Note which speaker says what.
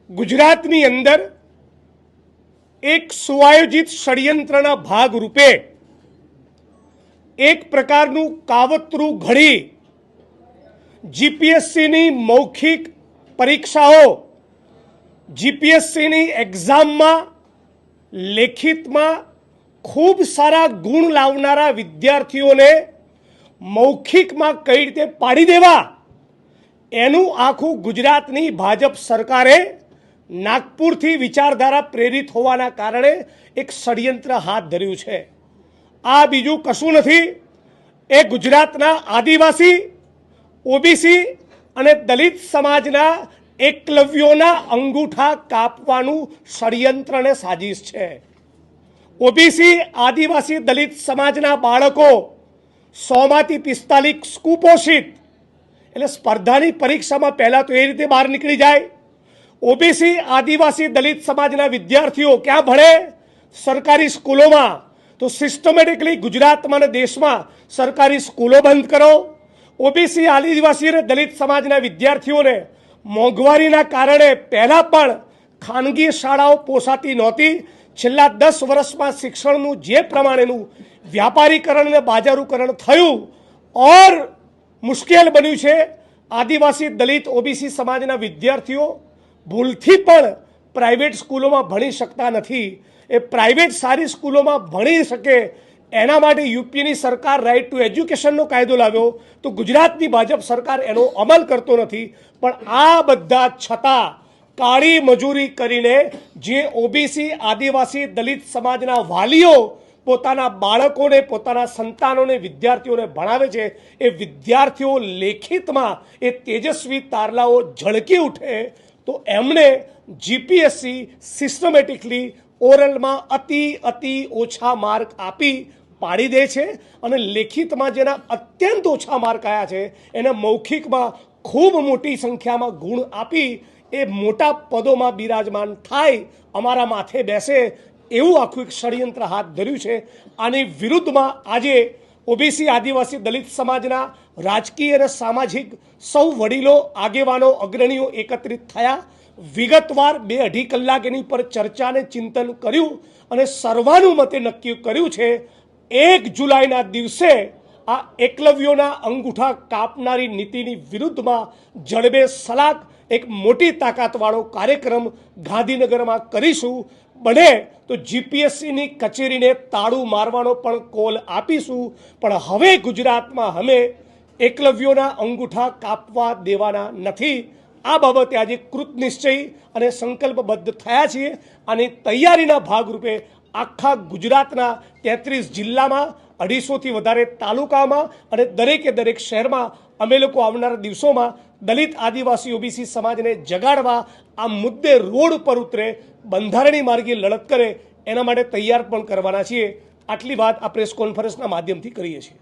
Speaker 1: ગુજરાતની અંદર એક સુઆયોજિત ષડયંત્રના ભાગરૂપે એક પ્રકારનું કાવતરું ઘડી જીપીએસસીની મૌખિક પરીક્ષાઓ, જીપીએસસીની એક્ઝામમાં લેખિતમાં ખૂબ સારા ગુણ લાવનારા વિદ્યાર્થીઓને મૌખિકમાં કઈ રીતે પાડી દેવા, એનું આખું ગુજરાતની ભાજપ સરકારે નાગપુરથી વિચારધારા પ્રેરિત હોવાના કારણે એક ષડયંત્ર હાથ ધર્યું છે। આ બીજું કશું નથી, એ ગુજરાતના આદિવાસી, ઓબીસી અને દલિત સમાજના એકલવ્યોના અંગૂઠા કાપવાનું ષડયંત્ર અને સાજિશ છે। ઓબીસી, આદિવાસી, દલિત સમાજના બાળકો 100માંથી 45 કુપોષિત, એટલે સ્પર્ધાની પરીક્ષામાં પહેલાં તો એ રીતે બહાર નીકળી જાય। ઓબીસી, આદિવાસી, દલિત સમાજના વિદ્યાર્થીઓ ક્યાં ભણે? સરકારી સ્કૂલોમાં। તો સિસ્ટમેટિકલી ગુજરાતમાં અને દેશમાં સરકારી સ્કૂલો બંધ કરો। ઓબીસી, આદિવાસી અને દલિત સમાજના વિદ્યાર્થીઓને મોંઘવારીના કારણે પહેલાં પણ ખાનગી શાળાઓ પોસાતી નહોતી। છેલ્લા 10 વર્ષમાં શિક્ષણનું જે પ્રમાણેનું વ્યાપારીકરણ અને બાજારીકરણ થયું ઓર મુશ્કેલ બન્યું છે। આદિવાસી, દલિત, ઓબીસી સમાજના વિદ્યાર્થીઓ ભૂલથી પણ પ્રાઇવેટ સ્કૂલોમાં ભણી શકતા નથી। એ પ્રાઇવેટ સારી સ્કૂલોમાં ભણી શકે એના માટે યુપીની સરકાર રાઇટ ટુ એજ્યુકેશનનો કાયદો લાવ્યો, તો ગુજરાતની ભાજપ સરકાર એનો અમલ કરતો નથી। પણ આ બધા છતાં કાળી મજૂરી કરીને જે ઓબીસી, આદિવાસી, દલિત સમાજના વાલીઓ પોતાના બાળકોને, પોતાના સંતાનોને, વિદ્યાર્થીઓને ભણાવે છે, એ વિદ્યાર્થીઓ લેખિતમાં એ તેજસ્વી તારલાઓ ઝળકી ઉઠે તો એમણે જીપીએસસી સિસ્ટમેટિકલી ઓરલમાં અતિ ઓછા માર્ક આપી પાડી દે છે, અને લેખિતમાં જેના અત્યંત ઓછા માર્ક આવ્યા છે એને મૌખિકમાં ખૂબ મોટી સંખ્યામાં ગુણ આપી એ મોટા પદોમાં બિરાજમાન થાય, અમારા માથે બેસે, એવું આખું એક ષડયંત્ર હાથ ધર્યું છે। આની વિરુદ્ધમાં આજે ઓબીસી, આદિવાસી, દલિત સમાજના રાજકીય અને સામાજિક સૌ વડીલો, આગેવાનો, અગ્રણીઓ એકત્રિત થયા। વિગતવાર 2-2.5 કલાક એની પર ચર્ચા અને ચિંતન કર્યું અને સર્વાનુમતે નક્કી કર્યું છે 1 જુલાઈના દિવસે આ એકલવ્યોના અંગૂઠા કાપનારી નીતિની વિરુદ્ધમાં જડબે સલાક એક મોટી તાકાતવાળો કાર્યક્રમ ગાંધીનગરમાં કરીશું। બને તો જીપીએસસીની કચેરીને તાળું મારવાનો પણ કોલ આપીશું। પણ હવે ગુજરાતમાં અમે એકલવ્યોના અંગૂઠા કાપવા દેવાના નથી। આ બાબતે આજે કૃતનિશ્ચય અને સંકલ્પબદ્ધ થયા છીએ। અને તૈયારીના ભાગરૂપે આખા ગુજરાતના 33 જિલ્લામાં, 250થી વધારે તાલુકામાં અને દરેકે દરેક શહેરમાં અમે લોકો આવનારા દિવસોમાં દલિત, આદિવાસી, ઓબીસી સમાજને જગાડવા આ મુદ્દે રોડ પર ઉતરે, બંધારણીય માર્ગે લડત કરે, એના માટે તૈયાર પણ કરવાના છીએ। આટલી વાત આ પ્રેસ કોન્ફરન્સના માધ્યમથી કરીએ છીએ।